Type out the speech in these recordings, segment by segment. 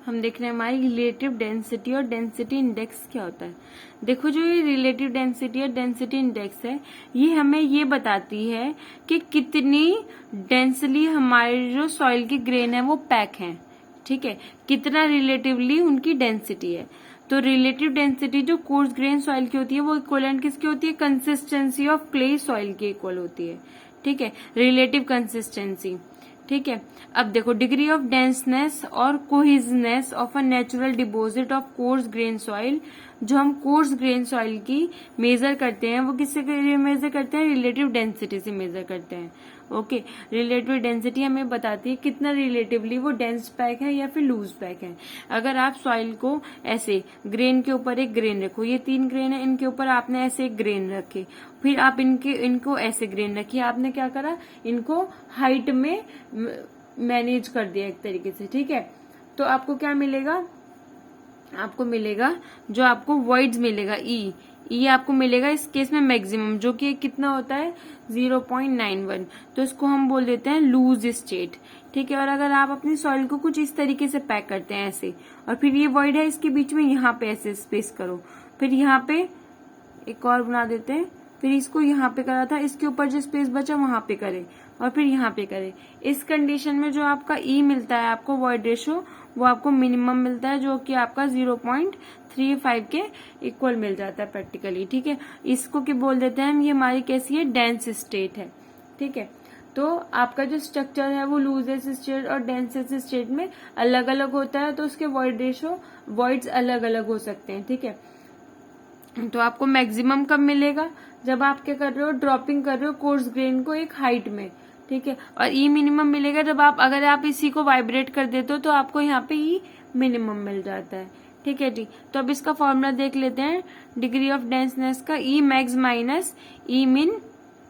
हम देख रहे हैं हमारी रिलेटिव डेंसिटी और डेंसिटी इंडेक्स क्या होता है। देखो जो ये रिलेटिव डेंसिटी और डेंसिटी इंडेक्स है, ये हमें ये बताती है कि कितनी डेंसली हमारे जो सॉइल के ग्रेन है वो पैक हैं, ठीक है, कितना रिलेटिवली उनकी डेंसिटी है। तो रिलेटिव डेंसिटी जो कोर्स ग्रेन सॉइल की होती है वो इक्वलेंट किसकी होती है, कंसिस्टेंसी ऑफ क्ले सॉइल की इक्वल होती है, ठीक है, रिलेटिव कंसिस्टेंसी, ठीक है। अब देखो डिग्री ऑफ डेंसनेस और cohesiveness of a natural deposit of coarse grain soil, जो हम कोर्स ग्रेन सॉइल की मेजर करते हैं वो किससे मेजर करते हैं, रिलेटिव डेंसिटी से मेजर करते हैं। ओके, रिलेटिव डेंसिटी हमें बताती है कितना रिलेटिवली वो डेंस पैक है या फिर लूज पैक है। अगर आप सॉइल को ऐसे ग्रेन के ऊपर एक ग्रेन रखो, ये 3 ग्रेन है, इनके ऊपर आपने ऐसे एक ग्रेन रखे, फिर आप इनको ऐसे ग्रेन रखिए, आपने क्या करा, इनको हाइट में मैनेज कर दिया एक तरीके से, ठीक है। तो आपको क्या मिलेगा, आपको मिलेगा जो आपको वॉइड्स मिलेगा ई आपको मिलेगा इस केस में मैक्सिमम, जो कि कितना होता है 0.91, तो इसको हम बोल देते हैं लूज स्टेट, ठीक है। और अगर आप अपनी सॉइल को कुछ इस तरीके से पैक करते हैं ऐसे, और फिर ये वॉइड है इसके बीच में यहाँ पे ऐसे स्पेस करो, फिर यहाँ पे एक और बना देते हैं, फिर इसको यहाँ पे करा था, इसके ऊपर जो स्पेस बचा वहां पे करे, और फिर यहाँ पे करे। इस कंडीशन में जो आपका ई मिलता है आपको वॉइड रेशो, वो आपको मिनिमम मिलता है, जो कि आपका 0.35 के इक्वल मिल जाता है प्रैक्टिकली, ठीक है। इसको क्या बोल देते हैं हम, ये हमारी कैसी है, डेंस स्टेट है, ठीक है। तो आपका जो स्ट्रक्चर है वो लूजेस्ट स्टेट और डेंसेस्ट स्टेट में अलग अलग होता है, तो उसके वॉइड रेशो वॉइड्स अलग अलग हो सकते हैं, ठीक है। तो आपको मैक्सिमम कब मिलेगा, जब आप क्या कर रहे हो, ड्रॉपिंग कर रहे हो कोर्स ग्रेन को एक हाइट में, ठीक है। और ई मिनिमम मिलेगा जब आप, अगर आप इसी को वाइब्रेट कर देते हो तो आपको यहाँ पे ई मिनिमम मिल जाता है, ठीक है जी। तो अब इसका फॉर्मूला देख लेते हैं, डिग्री ऑफ डेंसनेस का ई मैक्स माइनस ई मिन,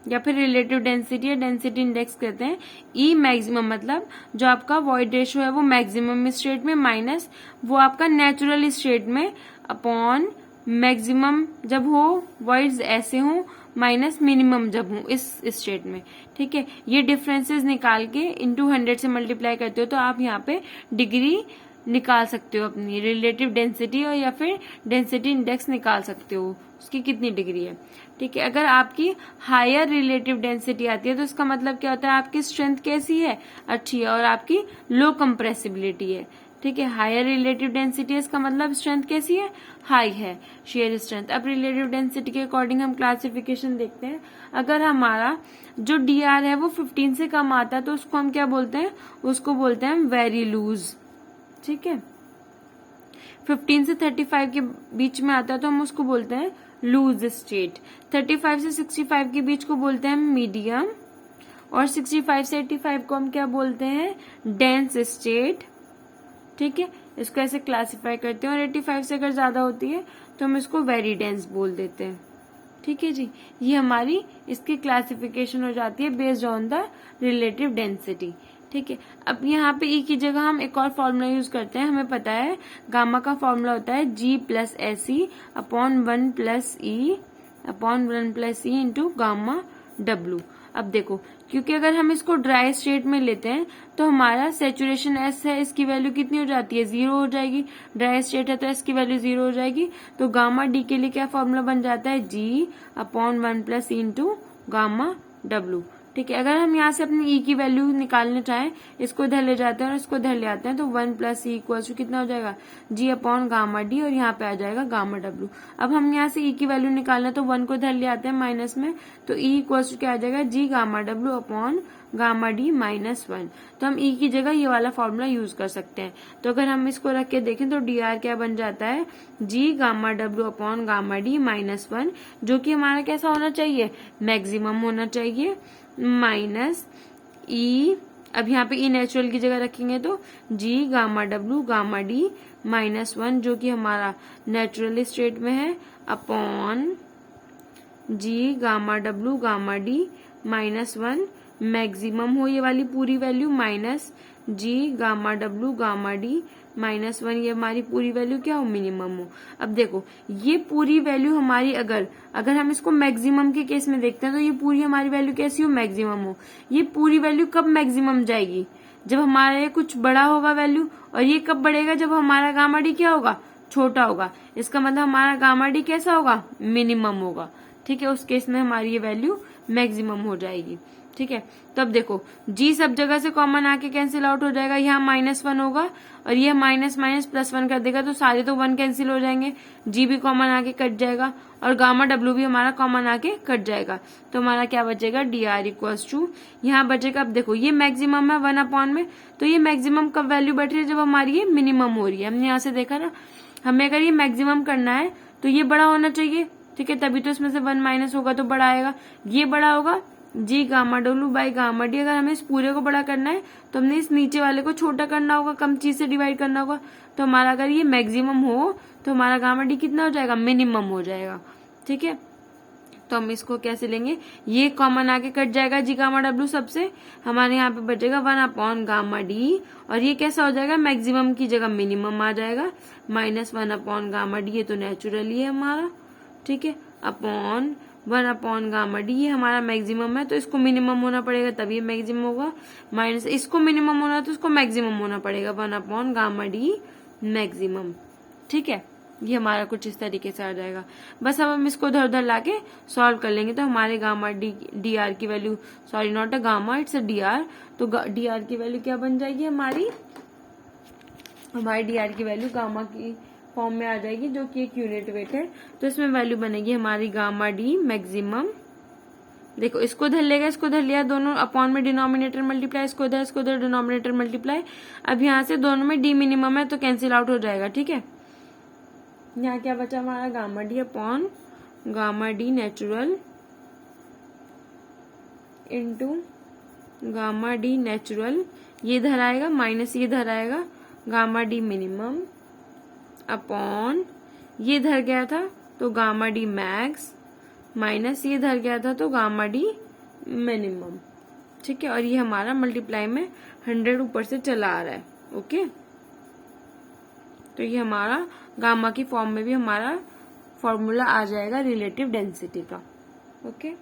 या फिर रिलेटिव डेंसिटी या डेंसिटी इंडेक्स कहते हैं। ई मैक्सिमम मतलब जो आपका वॉइड रेशो है वो मैक्सिमम स्टेट में, माइनस वो आपका नेचुरल स्टेट में, अपॉन मैक्सिमम जब हो वॉइड्स ऐसे हो, माइनस मिनिमम जब हो इस स्टेट में, ठीक है। ये डिफरेंसेस निकाल के इंटू 100 से मल्टीप्लाई करते हो तो आप यहाँ पे डिग्री निकाल सकते हो अपनी रिलेटिव डेंसिटी, और या फिर डेंसिटी इंडेक्स निकाल सकते हो उसकी कितनी डिग्री है, ठीक है। अगर आपकी हायर रिलेटिव डेंसिटी आती है तो इसका मतलब क्या होता है, आपकी स्ट्रेंथ कैसी है, अच्छी है, और आपकी लो कंप्रेसिबिलिटी है, ठीक है। हायर रिलेटिव डेंसिटी इसका मतलब स्ट्रेंथ कैसी है, हाई है, शेयर स्ट्रेंथ। अब रिलेटिव डेंसिटी के अकॉर्डिंग हम क्लासिफिकेशन देखते हैं। अगर हमारा जो डीआर है वो 15 से कम आता है तो उसको हम क्या बोलते हैं, उसको बोलते हैं वेरी लूज, ठीक है। 15 से 35 के बीच में आता है तो हम उसको बोलते हैं लूज स्टेट। 35 से 65 के बीच को बोलते हैं मीडियम, और 65 से 85 को हम क्या बोलते हैं, डेंस स्टेट, ठीक है। इसको ऐसे क्लासिफाई करते हैं, और 85 से अगर ज्यादा होती है तो हम इसको वेरी डेंस बोल देते हैं, ठीक है जी। ये हमारी इसकी क्लासिफिकेशन हो जाती है based on the relative density, ठीक है। अब यहाँ पे ई की जगह हम एक और फॉर्मूला यूज करते हैं। हमें पता है गामा का फॉर्मूला होता है G plus S upon 1 plus ई upon 1 plus E into gamma W. अब देखो, क्योंकि अगर हम इसको ड्राई स्टेट में लेते हैं तो हमारा सेचुरेशन एस है, इसकी वैल्यू कितनी हो जाती है, 0 हो जाएगी। ड्राई स्टेट है तो एस की वैल्यू 0 हो जाएगी। तो गामा डी के लिए क्या फॉर्मूला बन जाता है, G upon 1 plus E into gamma W, ठीक है। अगर हम यहाँ से अपनी ई की वैल्यू निकालना चाहें, इसको इधर ले जाते हैं और इसको इधर ले आते हैं, तो 1 प्लस ई इक्वल टू कितना हो जाएगा, G अपॉन गामा डी, और यहाँ पे आ जाएगा गामा डब्लू। अब हम यहाँ से ई की वैल्यू निकालना, तो 1 को इधर ले आते हैं माइनस में, तो ई इक्वल टू क्या आ जाएगा, G gamma W upon gamma D minus 1। तो हम ई की जगह ये वाला फॉर्मूला यूज कर सकते हैं। तो अगर हम इसको रख के देखें तो डी आर क्या बन जाता है, G gamma W upon gamma D minus 1, जो कि हमारा कैसा होना चाहिए, मैक्सिमम होना चाहिए, माइनस ई, अब यहाँ पे ई नेचुरल की जगह रखेंगे तो G gamma W gamma D minus 1, जो कि हमारा नेचुरल स्टेट में है, upon G gamma W gamma D minus 1, maximum हो ये वाली पूरी value, minus G gamma W gamma D minus 1, ये हमारी पूरी वैल्यू क्या हो, मिनिमम हो। अब देखो ये पूरी वैल्यू हमारी, अगर हम इसको मैक्सिमम के केस में देखते हैं तो ये पूरी हमारी वैल्यू कैसी हो, मैक्सिमम हो। ये पूरी वैल्यू कब मैक्सिमम जाएगी, जब हमारा ये कुछ बड़ा होगा वैल्यू, और ये कब बढ़ेगा, जब हमारा गामा डी क्या होगा, छोटा होगा। इसका मतलब हमारा गामा डी कैसा होगा, मिनिमम होगा। ठीक है, उस केस में हमारी ये वैल्यू मैक्सिमम हो जाएगी। ठीक है, तो अब देखो जी सब जगह से कॉमन आके कैंसिल आउट हो जाएगा, यहाँ -1 होगा और ये माइनस माइनस +1 कर देगा, तो सारे तो 1 कैंसिल हो जाएंगे, जी भी कॉमन आके कट जाएगा और गामा डब्ल्यू भी हमारा कॉमन आके कट जाएगा। तो हमारा क्या बचेगा, dr इक्वल्स टू, यहाँ बचेगा, अब देखो ये मैक्सिमम है 1 में, तो ये मैक्सिमम कब वैल्यू बैठ रही है, जब हमारी ये मिनिमम हो रही है। हमने यहाँ से देखा ना, हमें अगर ये मैक्सिमम करना है तो ये बड़ा होना चाहिए। ठीक है, तभी तो इसमें से 1 माइनस होगा तो बड़ा आएगा, ये बड़ा होगा जी gamma W by gamma D. अगर हमें इस पूरे को बड़ा करना है तो हमने इस नीचे वाले को छोटा करना होगा, कम चीज से डिवाइड करना होगा। तो हमारा अगर ये मैक्सिमम हो तो हमारा गामा डी कितना हो जाएगा, मिनिमम हो जाएगा। ठीक है, तो हम इसको कैसे लेंगे, ये कॉमन आके कट जाएगा जी गामा डब्ल्यू सबसे, हमारे यहाँ पे बचेगा 1 गामा डी, और ये कैसा हो जाएगा, मैक्सिमम की जगह मिनिमम आ जाएगा, -1 गामा डी, ये तो नेचुरली है हमारा। ठीक है, अपॉन 1 गामा डी, ये हमारा मैक्सिमम है तो इसको मिनिमम होना पड़ेगा तभी ये मैक्सिमम होगा, माइनस इसको मिनिमम होना है तो इसको मैक्सिमम होना पड़ेगा, 1 गामा डी मैक्सिमम। ठीक है, ये हमारा कुछ इस तरीके से आ जाएगा। बस अब हम इसको उधर उधर लाके सॉल्व कर लेंगे, तो हमारे गामा डी आर की value, sorry not a gamma, it's a D R, तो डी आर की वैल्यू क्या बन जाएगी, हमारी डी आर की वैल्यू गामा की फॉर्म में आ जाएगी, जो कि एक यूनिट वेट है। तो इसमें वैल्यू बनेगी हमारी गामा डी मैक्सिमम। देखो इसको धर लेगा, इसको धर लिया, दोनों अपॉन में डिनोमिनेटर मल्टीप्लाई, इसको इधर डिनोमिनेटर मल्टीप्लाई। अब यहाँ से दोनों में डी मिनिमम है तो कैंसिल आउट हो जाएगा। ठीक है, यहाँ क्या बचा हमारा, gamma D upon gamma D natural into gamma D natural, ये इधर आएगा माइनस ये इधर आएगा, गामा डी मिनिमम अपॉन ये इधर गया था तो गामा डी मैक्स, माइनस ये इधर गया था तो गामा डी मिनिमम। ठीक है, और ये हमारा मल्टीप्लाई में 100 ऊपर से चला आ रहा है। ओके, तो ये हमारा गामा की फॉर्म में भी हमारा फॉर्मूला आ जाएगा रिलेटिव डेंसिटी का। ओके।